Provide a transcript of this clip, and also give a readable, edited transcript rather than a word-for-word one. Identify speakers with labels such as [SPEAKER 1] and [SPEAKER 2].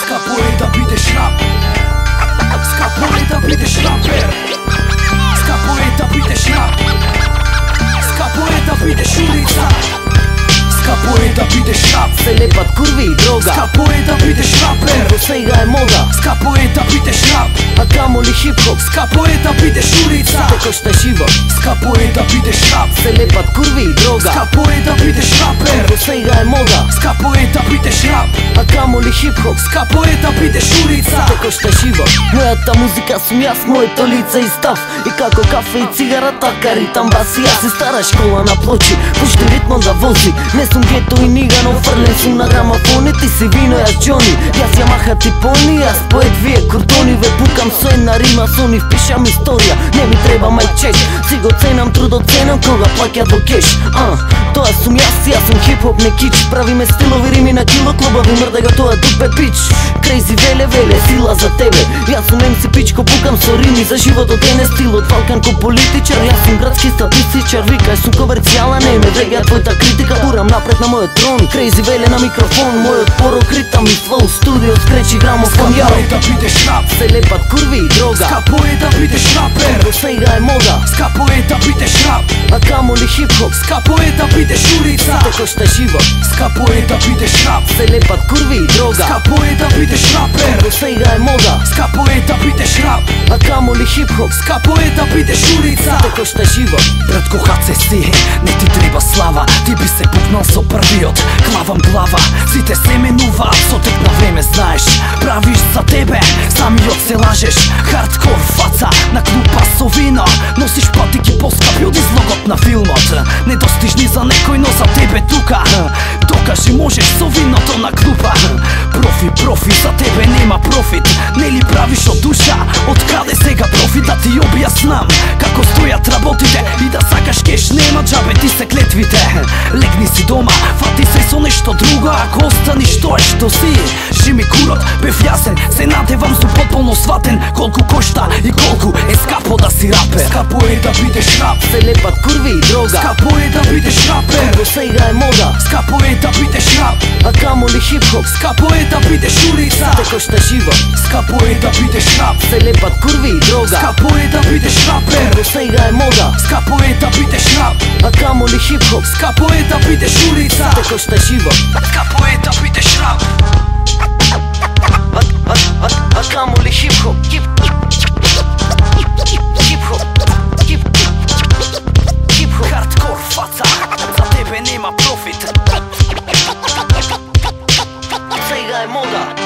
[SPEAKER 1] Скапо е да бидеш рап, скапо е да бидеш рапер, скапо е да бидеш рап, скапо е да бидеш улица, скапо е да бидеш рап.
[SPEAKER 2] Се лепат курви и дрога,
[SPEAKER 1] скапо е да бидеш рапер,
[SPEAKER 2] до сега е мода,
[SPEAKER 1] скапо е да бидеш рап,
[SPEAKER 2] а камоли хип-хоп,
[SPEAKER 1] скапо е да бидеш улица,
[SPEAKER 2] како што живо,
[SPEAKER 1] скапо е да бидеш рап.
[SPEAKER 2] се лепат курви и дрога,
[SPEAKER 1] Скапо е да бидеш рапер,
[SPEAKER 2] до сега е мода,
[SPEAKER 1] скапо е да бидеш рап,
[SPEAKER 2] а камоли хип-хоп,
[SPEAKER 1] скапо е да бидеш улица,
[SPEAKER 2] како што живо. Мојата музика сум јас, моето лице и став, и како кафе и цигара, така ритам бас и јас. И стара школа на плочи, пушти ритмон да вози. Не сум гето и нигано, фрлен сум на грамофони. Ти си вино, јас Џони, јас Јамаха ти пони. Јас поет, вие куртони, ве пукам со една рима, со ни впишам историја. Не ми треба мај чек, си го ценам, трудот ценам, кога плаќа до кеш. Тоа сум јас сум хип-хоп, не кич. Правиме стилови рими на кило, клубави мрдега, тоа дупе пич. Крейзи веле, сила за тебе. Јас сум MC пичко, пукам со рими за животот, е не стилот Фалкан ко политичар. Јас сум градски статистичар, викај сум комерцијален, не ме вреѓа твојата критика. Турам напред на мојот трон, крейзи веле на микрофон, мојот порок ритам и флоу, студио скречи грамофон.
[SPEAKER 1] скапо е да бидеш рап,
[SPEAKER 2] се лепат курви и дрога,
[SPEAKER 1] скапо е да бидеш рапер,
[SPEAKER 2] до сега е мода,
[SPEAKER 1] скапо е да бидеш рап,
[SPEAKER 2] а камоли хип-хоп,
[SPEAKER 1] скапо е да бидеш улица,
[SPEAKER 2] како што живо,
[SPEAKER 1] скапо е да бидеш рап,
[SPEAKER 2] се лепат курви и дрога,
[SPEAKER 1] скапо е да бидеш рапер,
[SPEAKER 2] до сега е мода,
[SPEAKER 1] скапо е да бидеш рап,
[SPEAKER 2] а камоли хип-хоп,
[SPEAKER 1] скапо е да бидеш улица,
[SPEAKER 2] како што живо.
[SPEAKER 1] Братко хаце си, не ти треба слава, ти би се пукнал со првиот, клавам глава, сите се менуваат со тек на време, знаеш, правиш за тебе, самиот се лажеш, хардкор фаца на клупа со вино, носиш патики поскапи од излогот на филмот, недостижни за некој, но за тебе тука, докажи можеш со виното на клупа, профи, за тебе нема профит, нели правиш од душа, од каде сега профит, да ти објаснам како стојат работите и да сакаш кеш, нема џабе ти се клетвите, легни си дома, фати се со нешто друго, ако останиш тоа што си, жими курот, бев јасен, се надевам сум потполно сватен, колку кошта и колку е скапо да си рапер, скапо е да бидеш рап,
[SPEAKER 2] Се лепат курви и дрога,
[SPEAKER 1] скапо е да бидеш рапер,
[SPEAKER 2] до сега е мода,
[SPEAKER 1] скапо е да бидеш рап,
[SPEAKER 2] а камоли хип-хоп,
[SPEAKER 1] скапо е да бидеш улица,
[SPEAKER 2] како што живо,
[SPEAKER 1] скапо е да бидеш рап,
[SPEAKER 2] се лепат курви и дрога,
[SPEAKER 1] скапо е да бидеш рапер,
[SPEAKER 2] до сега е мода,
[SPEAKER 1] скапо е да бидеш рап,
[SPEAKER 2] а камоли хип-хоп,
[SPEAKER 1] скапо е да бидеш улица,
[SPEAKER 2] како што живо,
[SPEAKER 1] скапо е да бидеш рап,
[SPEAKER 2] а камоли хип-хоп, хип-хоп,
[SPEAKER 1] хардкор фаца, за тебе нема профит,
[SPEAKER 2] сега е мода.